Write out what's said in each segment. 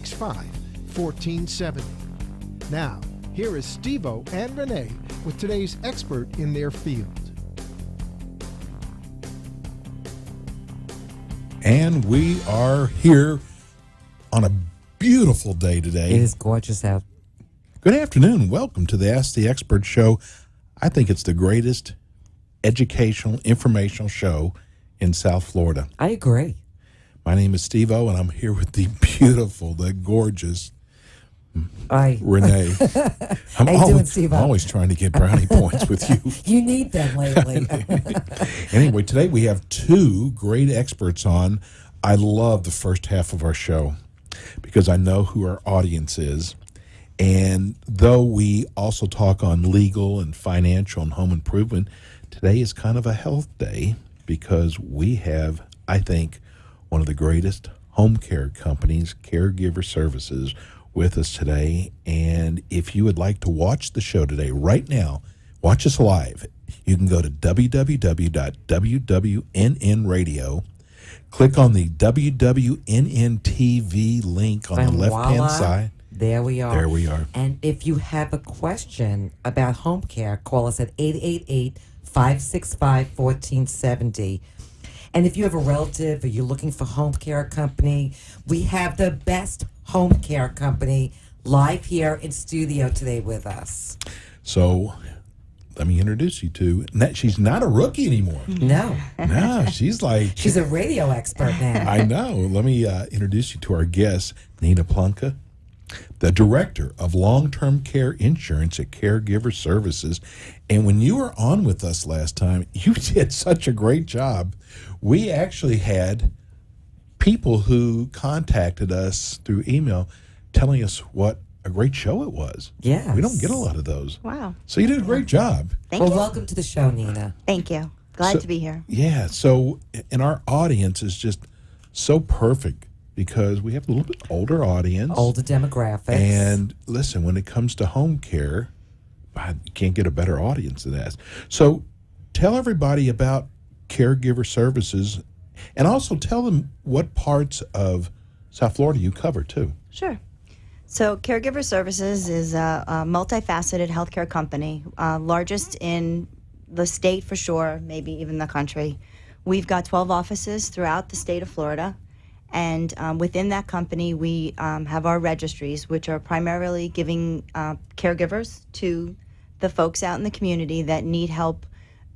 565 1470. Now, here is Steve O and Rene with today's expert in their field. And we are here on a beautiful day today. It is gorgeous out. Good afternoon. Welcome to the Ask the Expert show. I think it's the greatest educational, informational show in South Florida. I agree. My name is Steve O, and I'm here with the beautiful, the gorgeous Rene. How you doing, Steve O? I'm always trying to get brownie points with you. You need them lately. Anyway, today we have two great experts on. I love the first half of our show because I know who our audience is. And though we also talk on legal and financial and home improvement, today is kind of a health day because we have, I think, one of the greatest home care companies, Caregiver Services, with us today. And if you would like to watch the show today, right now, watch us live. You can go to www.wwnnradio. Click on the WWNN TV link on the left-hand side. There we are. There we are. And if you have a question about home care, call us at 888-565-1470. And if you have a relative or you're looking for home care company, we have the best home care company live here in studio today with us. So let me introduce you to, she's not a rookie anymore. No. No, she's like... She's a radio expert now. I know. Let me introduce you to our guest, Nina Plunka, the Director of Long-Term Care Insurance at Caregiver Services. And when you were on with us last time, you did such a great job. We actually had people who contacted us through email telling us what a great show it was. Yes. We don't get a lot of those. Wow. So you did a great job. Thank you. Welcome to the show, Nina. Thank you. Glad to be here. Yeah. So, and our audience is just so perfect because we have a little bit older audience. Older demographics. And listen, when it comes to home care, you can't get a better audience than that. So tell everybody about Caregiver Services and also tell them what parts of South Florida you cover too. Sure. So Caregiver Services is a multifaceted healthcare company, largest in the state for sure, maybe even the country. We've got 12 offices throughout the state of Florida. And within that company, we have our registries, which are primarily giving caregivers to the folks out in the community that need help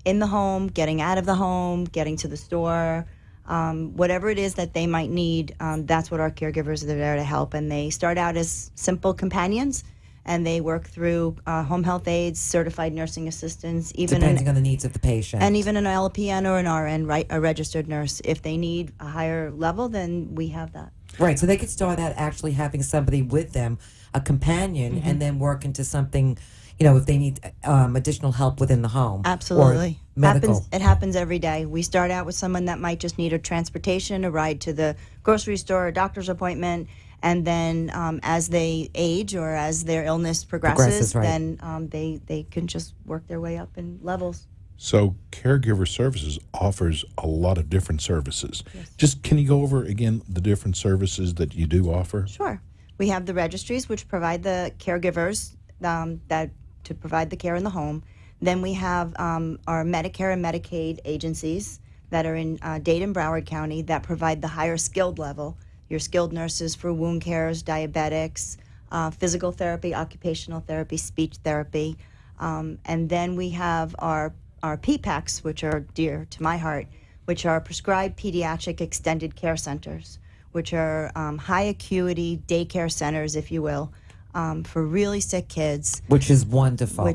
in the home, getting out of the home, getting to the store, whatever it is that they might need. That's what our caregivers are there to help. And they start out as simple companions, and they work through home health aides, certified nursing assistants, depending on the needs of the patient. And even an LPN or an RN, right, a registered nurse. If they need a higher level, then we have that. Right, so they could start out actually having somebody with them, a companion, and then work into something, if they need additional help within the home. Absolutely. Or medical. It happens every day. We start out with someone that might just need a transportation, a ride to the grocery store, a doctor's appointment, and then as they age or as their illness progresses, right. then they can just work their way up in levels. So Caregiver Services offers a lot of different services. Yes. Just can you go over again the different services that you do offer? Sure. We have the registries, which provide the caregivers that to provide the care in the home. Then we have our Medicare and Medicaid agencies that are in Dade and Broward County that provide the higher skilled level. Your skilled nurses for wound cares, diabetics, physical therapy, occupational therapy, speech therapy. And then we have our PPACs, which are dear to my heart, which are prescribed pediatric extended care centers, which are high acuity daycare centers, if you will, for really sick kids. Which is wonderful.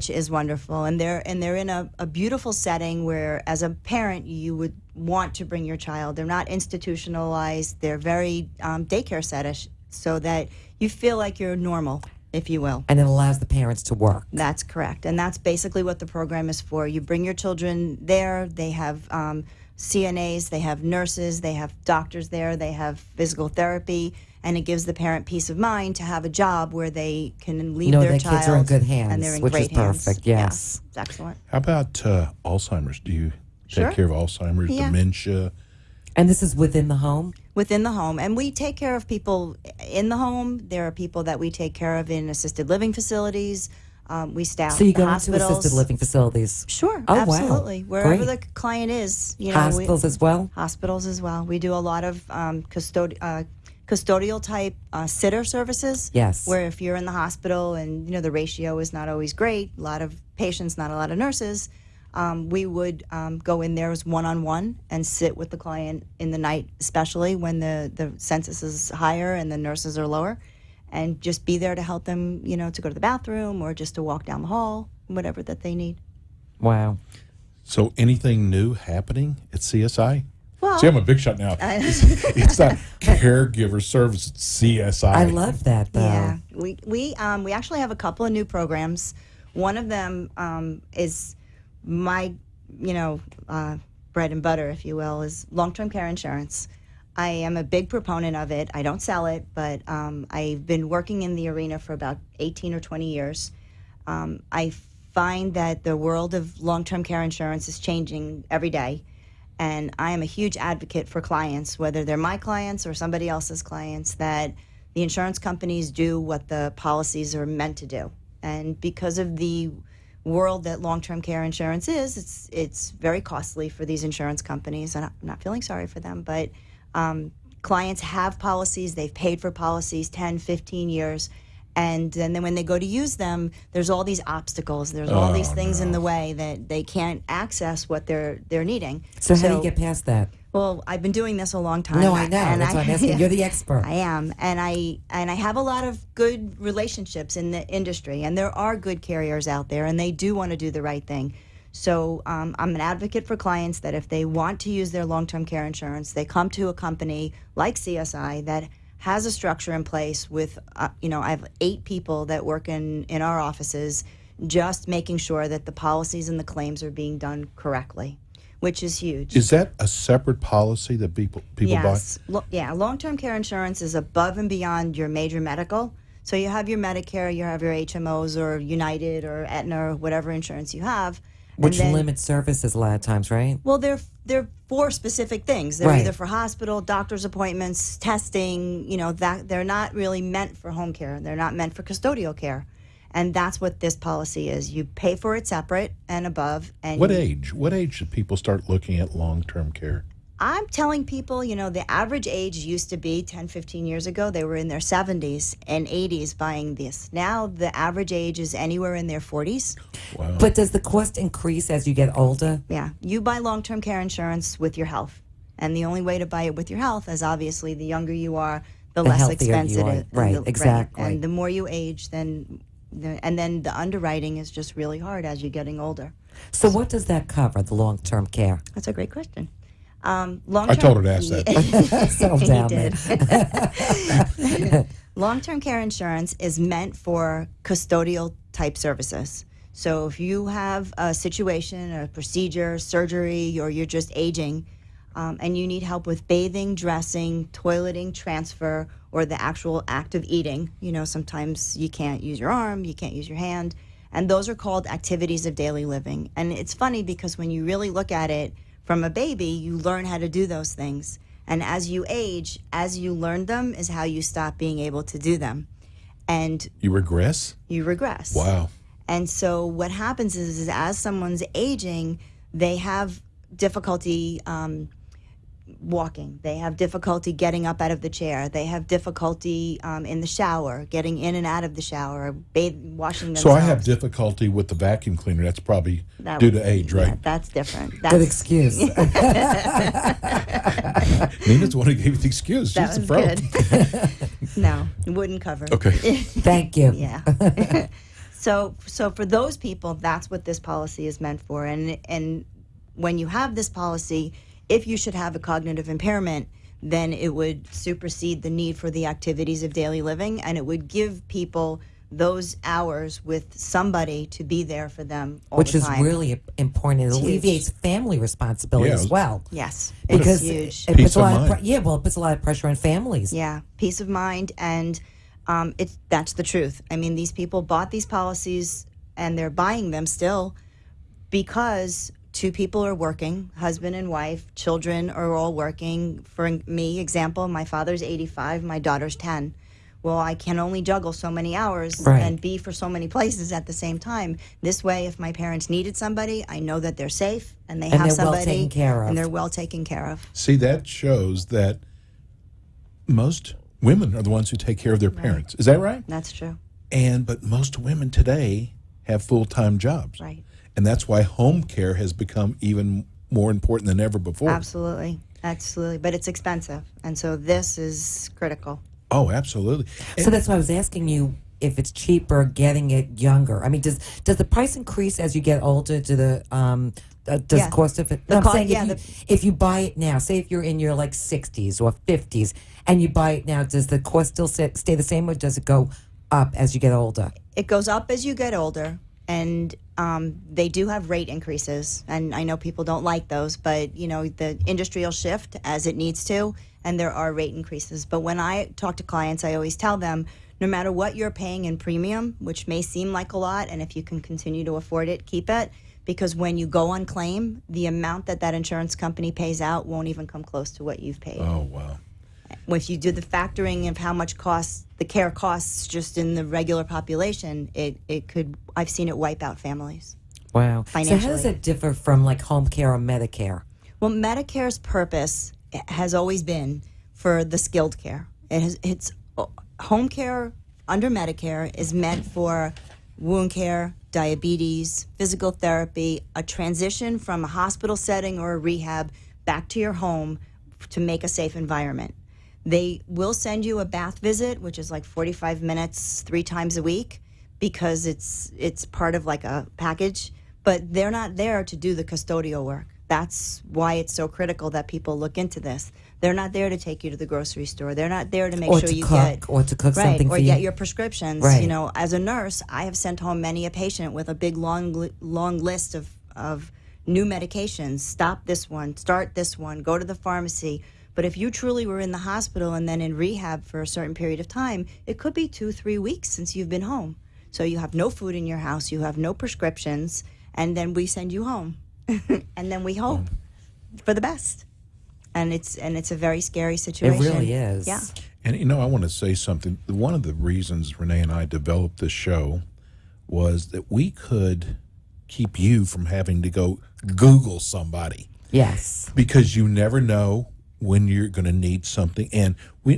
And they're in a beautiful setting where, as a parent, you would want to bring your child. They're not institutionalized. They're very daycare set-ish, so that you feel like you're normal, if you will. And it allows the parents to work. That's correct. And that's basically what the program is for. You bring your children there. They have CNAs, they have nurses, they have doctors there, they have physical therapy, and it gives the parent peace of mind to have a job where they can leave their child. Kids are in good hands, and they're in which great is perfect. hands. Yes, it's excellent. How about Alzheimer's? Do you Sure. take care of Alzheimer's, Yeah. dementia? And this is within the home? Within the home. And we take care of people in the home. There are people that we take care of in assisted living facilities. We staff So you the go hospitals. into assisted living facilities? Sure, Oh, absolutely. wow. Wherever Great. the client is. Hospitals as well? Hospitals as well. We do a lot of custodial type sitter services. Yes. Where if you're in the hospital and the ratio is not always great, a lot of patients, not a lot of nurses, we would go in there as one-on-one and sit with the client in the night, especially when the census is higher and the nurses are lower, and just be there to help them, to go to the bathroom or just to walk down the hall, whatever that they need. Wow. So anything new happening at CSI? Well, See, I'm a big shot now. It's not caregiver service, CSI. I love that, though. Yeah, we actually have a couple of new programs. One of them is my bread and butter, if you will, is long-term care insurance. I am a big proponent of it. I don't sell it, but I've been working in the arena for about 18 or 20 years. I find that the world of long-term care insurance is changing every day. And I am a huge advocate for clients, whether they're my clients or somebody else's clients, that the insurance companies do what the policies are meant to do. And because of the world that long-term care insurance is, it's very costly for these insurance companies. And I'm not feeling sorry for them, but clients have policies. They've paid for policies 10, 15 years. And then when they go to use them, there's all these obstacles. There's all these things in the way that they can't access what they're needing. So how do you get past that? Well, I've been doing this a long time. No, I know. and That's why I'm asking. You're the expert. I am, and I have a lot of good relationships in the industry, and there are good carriers out there, and they do want to do the right thing. So I'm an advocate for clients that if they want to use their long-term care insurance, they come to a company like CSI that has a structure in place with, I have 8 people that work in our offices, just making sure that the policies and the claims are being done correctly, which is huge. Is that a separate policy that people Yes. buy? Yeah, long-term care insurance is above and beyond your major medical. So you have your Medicare, you have your HMOs or United or Aetna or whatever insurance you have. Which limits services a lot of times, right? Well, they're for specific things. They're Right. either for hospital, doctor's appointments, testing, that they're not really meant for home care. They're not meant for custodial care. And that's what this policy is. You pay for it separate and above. And What age? What age should people start looking at long-term care? I'm telling people, the average age used to be 10, 15 years ago, they were in their 70s and 80s buying this. Now the average age is anywhere in their 40s. Wow. But does the cost increase as you get older? Yeah, you buy long-term care insurance with your health. And the only way to buy it with your health is obviously the younger you are, the less healthier expensive you are. it is. Right, exactly. And the more you age, then the underwriting is just really hard as you're getting older. So what does that cover, the long-term care? That's a great question. I told her to ask that. Settle He down, did. man. Long-term care insurance is meant for custodial type services. So if you have a situation, a procedure, surgery, or you're just aging, and you need help with bathing, dressing, toileting, transfer, or the actual act of eating, sometimes you can't use your arm, you can't use your hand, and those are called activities of daily living. And it's funny because when you really look at it, from a baby, you learn how to do those things. And as you age, as you learn them is how you stop being able to do them. And You regress? you regress. Wow. And so what happens is as someone's aging, they have difficulty walking. They have difficulty getting up out of the chair. They have difficulty in the shower, getting in and out of the shower, washing themselves. So I have difficulty with the vacuum cleaner. That's probably due to age, Yeah, right? that's different. Good excuse. Nina's the one who gave you the excuse. That She's was the pro. good. No, it wouldn't cover. Okay. Thank you. Yeah. So for those people, that's what this policy is meant for. And when you have this policy, if you should have a cognitive impairment, then it would supersede the need for the activities of daily living, and it would give people those hours with somebody to be there for them all Which the is time. really important. It It's huge. alleviates family responsibility Yeah, as well. Yes, Because it's huge. it Peace puts a of lot of mind. it puts a lot of pressure on families. Yeah, peace of mind, and that's the truth. I mean, these people bought these policies, and they're buying them still because two people are working, husband and wife, children are all working. For me, example, my father's 85, my daughter's 10. Well, I can only juggle so many hours Right. and be for so many places at the same time. This way, if my parents needed somebody, I know that they're safe and they And have they're well somebody taken care of. and they're well taken care of. See, that shows that most women are the ones who take care of their parents. Is that right? That's true. But most women today have full-time jobs. Right. And that's why home care has become even more important than ever before. Absolutely. Absolutely. But it's expensive. And so this is critical. Oh, absolutely. So that's why I was asking you if it's cheaper getting it younger. I mean, does the price increase as you get older? Does Yeah. the cost of it? The I'm cost- saying yeah, if you buy it now, say if you're in your like 60s or 50s, and you buy it now, does the cost still stay the same, or does it go up as you get older? It goes up as you get older, and they do have rate increases. And I know people don't like those, but the industry will shift as it needs to, and there are rate increases. But when I talk to clients, I always tell them, no matter what you're paying in premium, which may seem like a lot, and if you can continue to afford it, keep it, because when you go on claim, the amount that insurance company pays out won't even come close to what you've paid. Oh, wow. If you do the factoring of how much the care costs just in the regular population, it could, I've seen it wipe out families. Wow. So how does Financially. it differ from like home care or Medicare? Well, Medicare's purpose has always been for the skilled care. It's home care under Medicare is meant for wound care, diabetes, physical therapy, a transition from a hospital setting or a rehab back to your home to make a safe environment. They will send you a bath visit, which is like 45 minutes 3 times a week, because it's part of like a package, but they're not there to do the custodial work. That's why it's so critical that people look into this. They're not there to take you to the grocery store. They're not there to make Or sure to you cook, get or to cook right, something or for get you. your prescriptions. Right. As a nurse, I have sent home many a patient with a big long list of new medications. Stop this one, start this one, go to the pharmacy. But if you truly were in the hospital and then in rehab for a certain period of time, it could be 2-3 weeks since you've been home. So you have no food in your house, you have no prescriptions, and then we send you home. And then we hope for the best. And it's a very scary situation. It really is. Yeah. And, I want to say something. One of the reasons Renee and I developed this show was that we could keep you from having to go Google somebody, Yes. because you never know when you're going to need something. And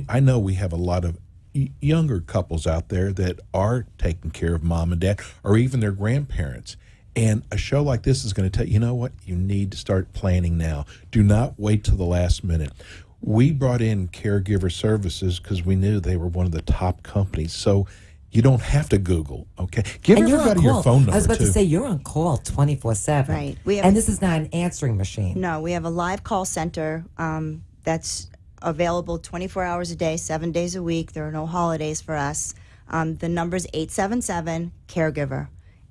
I know we have a lot of younger couples out there that are taking care of mom and dad or even their grandparents. And a show like this is going to tell you know what? You need to start planning now. Do not wait till the last minute. We brought in Caregiver Services because we knew they were one of the top companies. So you don't have to Google, okay? Give And you're on everybody your call. phone number, I was about too. to say you're on call 24/7. Right. And this is not an answering machine. No, we have a live call center that's available 24 hours a day, 7 days a week. There are no holidays for us. The number's 877-CAREGIVER.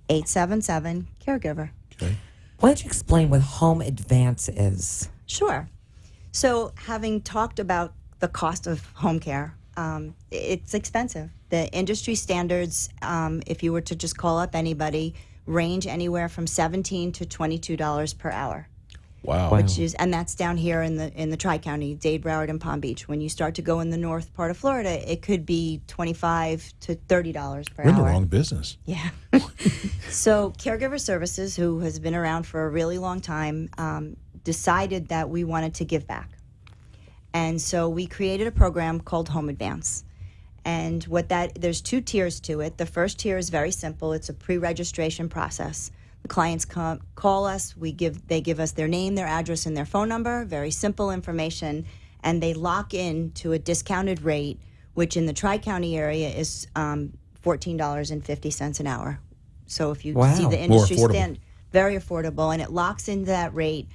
877-CAREGIVER. Okay. Why don't you explain what Home Advance is? Sure. So having talked about the cost of home care, it's expensive. The industry standards, if you were to just call up anybody, range anywhere from $17 to $22 per hour. Wow. And that's down here in the Tri-County, Dade, Broward, and Palm Beach. When you start to go in the north part of Florida, it could be $25 to $30 per We're in hour. the wrong business. Yeah. So Caregiver Services, who has been around for a really long time, decided that we wanted to give back. And so we created a program called Home Advance. And there's 2 tiers to it. The first tier is very simple. It's a pre-registration process. The clients call us, they give us their name, their address, and their phone number, very simple information, and they lock in to a discounted rate, which in the Tri-County area is $14.50 an hour. So if you Wow. see the More industry affordable. stand, very affordable, and it locks into that rate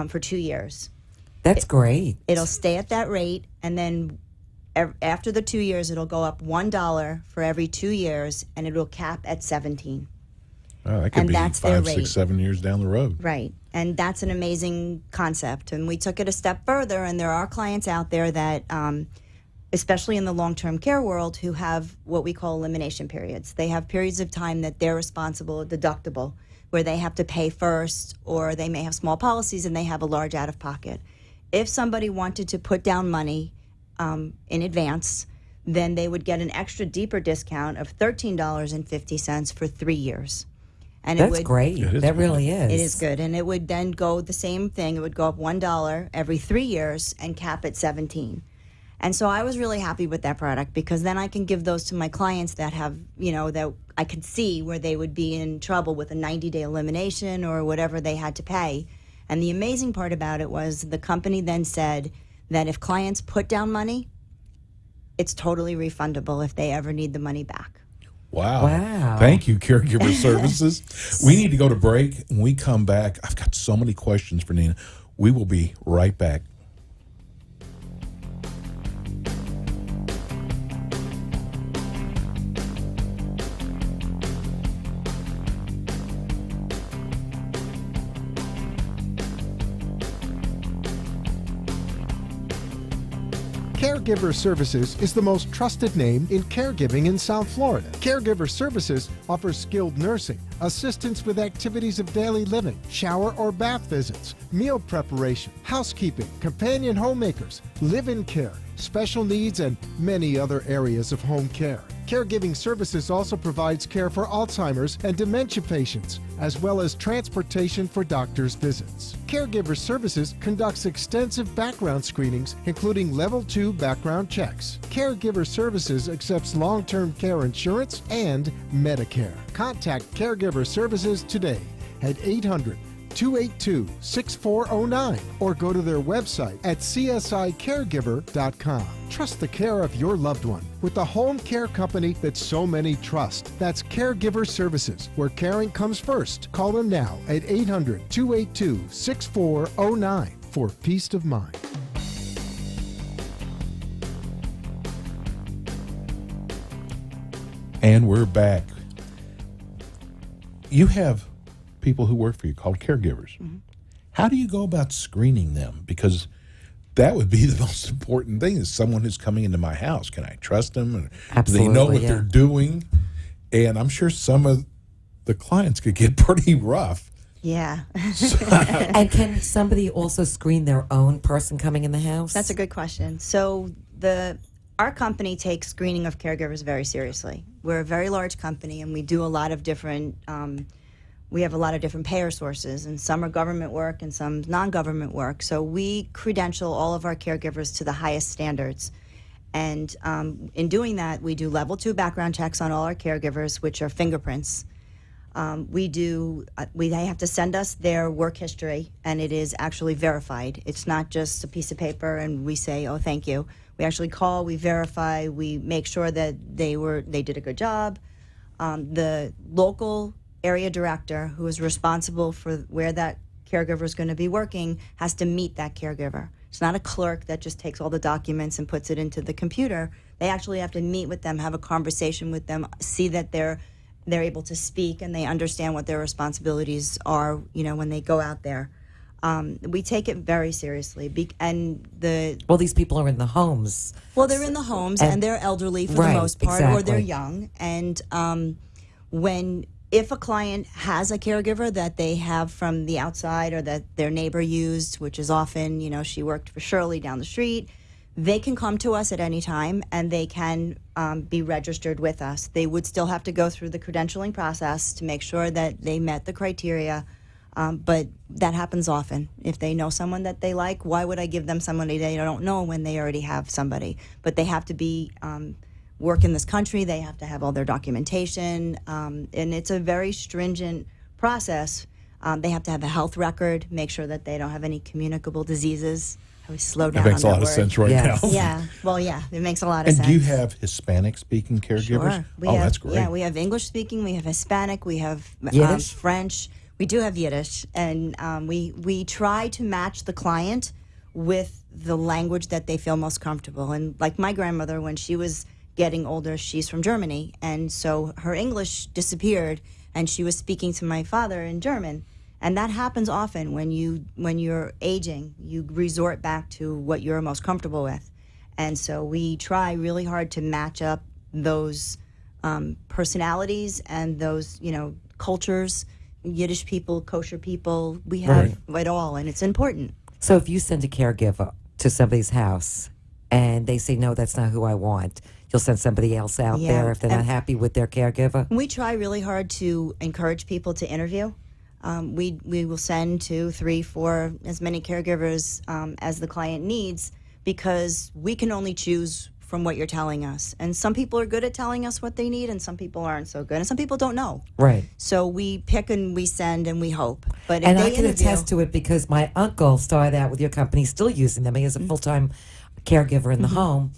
for 2 years. That's great. It'll stay at that rate, and then after the 2 years, it'll go up $1 for every 2 years, and it'll cap at 17. Oh, that could And be that's their 5, rate. 6, 7 years down the road. Right. And that's an amazing concept. And we took it a step further, and there are clients out there that, especially in the long-term care world, who have what we call elimination periods. They have periods of time that they're responsible, deductible. where they have to pay first, or they may have small policies and they have a large out of pocket. If somebody wanted to put down money in advance, then they would get an extra deeper discount of $13.50 for 3 years. And That's great. It is That good. really is. It is good. And it would then go the same thing. It would go up $1 every 3 years and cap at 17. And so I was really happy with that product, because then I can give those to my clients that have, that I could see where they would be in trouble with a 90-day elimination or whatever they had to pay. And the amazing part about it was the company then said that if clients put down money, it's totally refundable if they ever need the money back. Wow. Wow. Thank you, Caregiver Services. We need to go to break. When we come back, I've got so many questions for Nina. We will be right back. Caregiver Services is the most trusted name in caregiving in South Florida. Caregiver Services offers skilled nursing, assistance with activities of daily living, shower or bath visits, meal preparation, housekeeping, companion homemakers, live-in care, special needs, and many other areas of home care. Caregiving Services also provides care for Alzheimer's and dementia patients, as well as transportation for doctors' visits. Caregiver Services conducts extensive background screenings, including Level 2 background checks. Caregiver Services accepts long-term care insurance and Medicare. Contact Caregiver Services today at 800-282-6409 or go to their website at csicaregiver.com. Trust the care of your loved one with the home care company that so many trust. That's Caregiver Services, where caring comes first. Call them now at 800-282-6409 for peace of mind. And we're back. You have people who work for you called caregivers. Mm-hmm. How do you go about screening them? Because that would be the most important thing, is someone who's coming into my house. Can I trust them? And do they know Absolutely, what yeah. they're doing? And I'm sure some of the clients could get pretty rough. Yeah. And can somebody also screen their own person coming in the house? That's a good question. So our company takes screening of caregivers very seriously. We're a very large company, and we do a lot of different. We have a lot of different payer sources, and some are government work and some non-government work. So we credential all of our caregivers to the highest standards. And in doing that, we do level 2 background checks on all our caregivers, which are fingerprints. They have to send us their work history, and it is actually verified. It's not just a piece of paper and we say, oh, thank you. We actually call, we verify, we make sure that they did a good job. The local area director, who is responsible for where that caregiver is going to be working, has to meet that caregiver. It's not a clerk that just takes all the documents and puts it into the computer. They actually have to meet with them, have a conversation with them, see that they're able to speak and they understand what their responsibilities are, when they go out there. We take it very seriously. Well, these people are in the homes. Well, they're in the homes and they're elderly for the Right, most part, or they're exactly. young. And if a client has a caregiver that they have from the outside or that their neighbor used, which is often, she worked for Shirley down the street, they can come to us at any time and they can be registered with us. They would still have to go through the credentialing process to make sure that they met the criteria. But that happens often. If they know someone that they like, why would I give them somebody they don't know when they already have somebody? But they have to be work in this country. They have to have all their documentation, and it's a very stringent process. They have to have a health record, make sure that they don't have any communicable diseases. I always slow down That makes a on lot that of word. sense right Yes. now. Yeah, well, yeah, it makes a lot of And sense. do you have Hispanic-speaking caregivers? Sure. That's great. Yeah, we have English speaking, we have Hispanic, we have Yiddish? French. We do have Yiddish, and we try to match the client with the language that they feel most comfortable. And like my grandmother, when she was getting older, she's from Germany, and so her English disappeared, and she was speaking to my father in German. And that happens often when you're aging. You resort back to what you're most comfortable with, and so we try really hard to match up those personalities and those cultures Yiddish people, kosher people. We have it all, and it's important. So if you send a caregiver to somebody's house and they say, no, that's not who I want, you'll send somebody else out Yeah, there if they're not happy with their caregiver? We try really hard to encourage people to interview. We will send 2, 3, 4, as many caregivers as the client needs, because we can only choose from what you're telling us. And some people are good at telling us what they need, and some people aren't so good, and some people don't know. Right. So we pick and we send and we hope. But if And they I can interview, attest to it because my uncle started out with your company, still using them. He is a full-time caregiver in the home.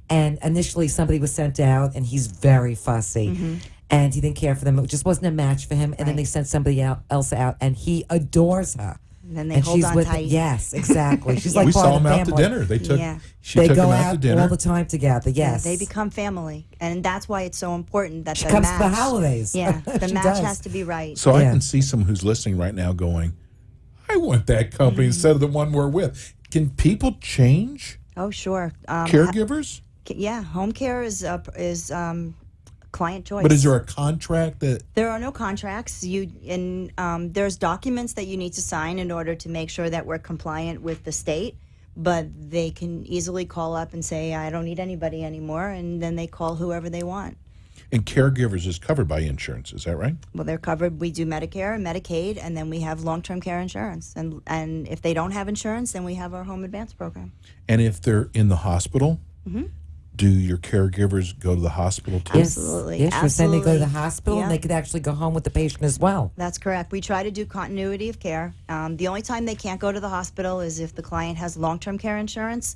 And initially somebody was sent out, and he's very fussy. And he didn't care for them. It just wasn't a match for him. And then they sent somebody else out, and he adores her. and then they And hold she's on with tight. Yes, exactly. She's like We part saw of them the out to family. dinner. They took. Yeah. She They took go them out out to dinner. all the time together. Yes, They become family, and that's why it's so important that She the comes match. for holidays. Yeah, the She match does. has to be right. So I Yeah. can see someone who's listening right now going, I want that company instead of the one we're with. Can people change Oh, sure. caregivers? Yeah, home care is client choice. But is there a contract that There are no contracts. There's documents that you need to sign in order to make sure that we're compliant with the state. But they can easily call up and say, I don't need anybody anymore, and then they call whoever they want. and caregivers is covered by insurance? Is that right? Well, they're covered. We do Medicare and Medicaid, and then we have long-term care insurance. And if they don't have insurance, then we have our home advance program. And if they're in the hospital, do your caregivers go to the hospital too? Yes. Absolutely. Yes, then they go to the Absolutely. hospital and Yeah. they could actually go home with the patient as well. That's correct. We try to do continuity of care. The only time they can't go to the hospital is if the client has long-term care insurance,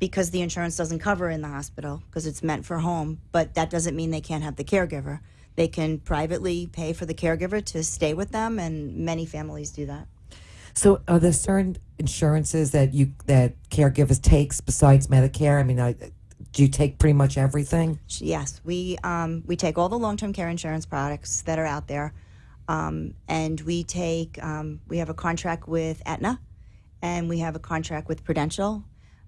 because the insurance doesn't cover in the hospital because it's meant for home. But that doesn't mean they can't have the caregiver. They can privately pay for the caregiver to stay with them, and many families do that. So, are there certain insurances that caregivers takes besides Medicare? I mean, do you take pretty much everything? Yes, we take all the long-term care insurance products that are out there, and we have a contract with Aetna, and we have a contract with Prudential.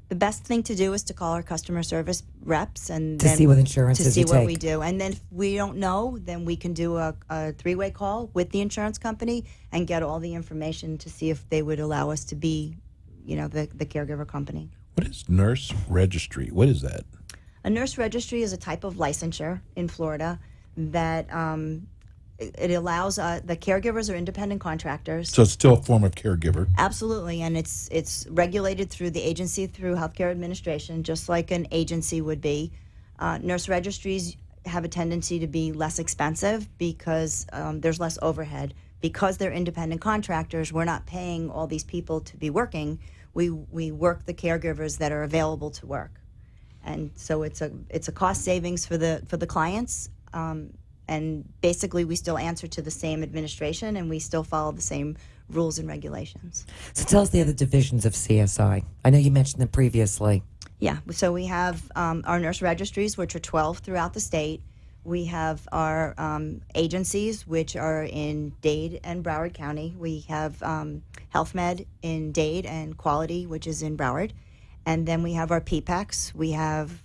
The best thing to do is to call our customer service reps and To see what insurances to see you what take. we do, and then if we don't know, then we can do a three-way call with the insurance company and get all the information to see if they would allow us to be, the caregiver company. What is nurse registry? What is that? A nurse registry is a type of licensure in Florida that it allows the caregivers are independent contractors. So it's still a form of caregiver. Absolutely, and it's regulated through the agency, through Healthcare Administration, just like an agency would be. Nurse registries have a tendency to be less expensive because there's less overhead. Because they're independent contractors, we're not paying all these people to be working. We work the caregivers that are available to work. And so it's a cost savings for the clients, and basically we still answer to the same administration and we still follow the same rules and regulations. So, tell us the other divisions of CSI. I know you mentioned them previously. Yeah, so we have our nurse registries, which are 12 throughout the state. We have our agencies, which are in Dade and Broward County. We have Health Med in Dade and Quality, which is in Broward. And then we have our PPECs. We have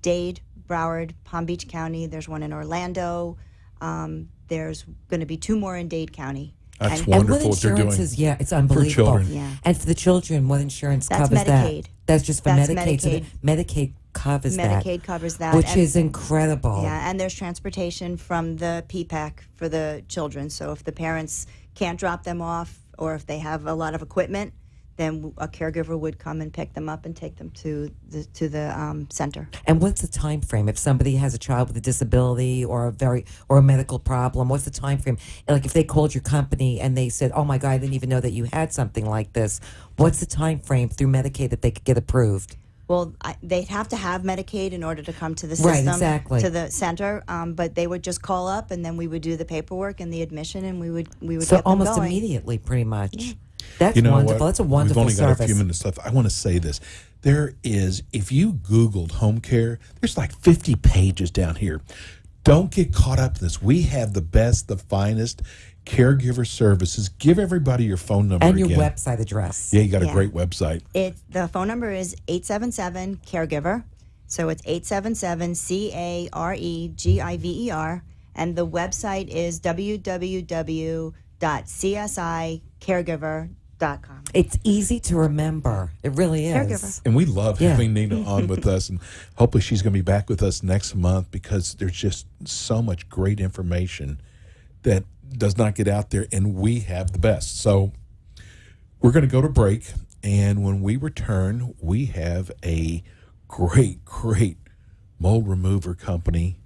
Dade, Broward, Palm Beach County. There's one in Orlando. There's going to be 2 more in Dade County. That's And wonderful what what they're doing. insurance is, it's unbelievable. children. Yeah. And for the children, what insurance That's covers Medicaid. that? That's just for That's Medicaid. So Medicaid. Medicaid covers that. Medicaid covers that. Which And- is incredible. Yeah, and there's transportation from the PPAC for the children. So if the parents can't drop them off, or if they have a lot of equipment, then a caregiver would come and pick them up and take them to the center. And what's the time frame if somebody has a child with a disability or a medical problem? What's the time frame? Like if they called your company and they said, "Oh my God, I didn't even know that you had something like this." What's the time frame through Medicaid that they could get approved? Well, they'd have to have Medicaid in order to come to the Right, system, exactly. to the center. But they would just call up, and then we would do the paperwork and the admission, and we would So get them almost going. immediately, pretty much. That's You know wonderful. what? That's a wonderful We've only service. got a few minutes left. I want to say this. There is, if you Googled home care, there's like 50 pages down here. Don't get caught up in this. We have the best, the finest caregiver services. Give everybody your phone number And your again. website address. Yeah, you got a Yeah. great website. The phone number is 877-CAREGIVER. So it's 877-CAREGIVER. And the website is www.csicaregiver.com. It's easy to remember. It really is. Caregiver. And we love Yeah. having Nina on with us, and hopefully she's going to be back with us next month because there's just so much great information that does not get out there, and we have the best. So we're going to go to break, and when we return, we have a great mold remover company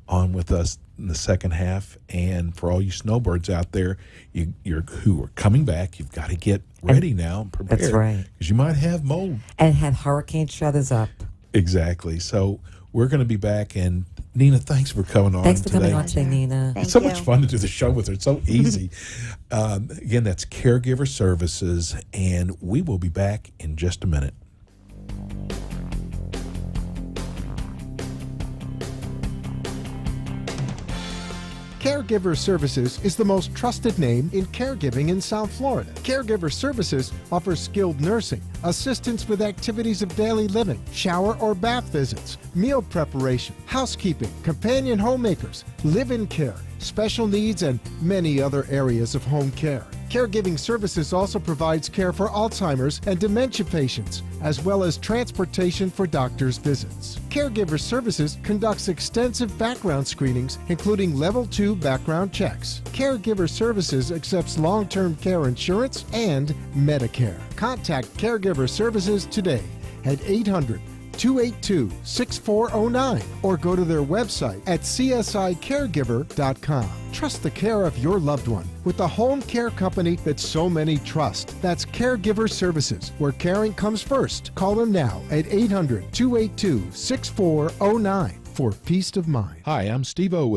on with us in the second half. And for all you snowbirds out there, who are coming back, you've got to get ready now and prepared. That's right. Because you might have mold. And have hurricane shutters up. Exactly. So we're going to be back. And Nina, thanks for coming on Thanks for today. coming on today, Nina. Thank It's so you. much fun to do the show with her. It's so easy. Again, that's Caregiver Services, and we will be back in just a minute. Caregiver Services is the most trusted name in caregiving in South Florida. Caregiver Services offers skilled nursing, assistance with activities of daily living, shower or bath visits, meal preparation, housekeeping, companion homemakers, live-in care, special needs, and many other areas of home care. Caregiving Services also provides care for Alzheimer's and dementia patients, as well as transportation for doctors' visits. Caregiver Services conducts extensive background screenings, including Level 2 background checks. Caregiver Services accepts long-term care insurance and Medicare. Contact Caregiver Services today at 800-282-6409 or go to their website at csicaregiver.com. Trust the care of your loved one with the home care company that so many trust. That's Caregiver Services, where caring comes first. Call them now at 800-282-6409 for peace of mind. Hi, I'm Steve O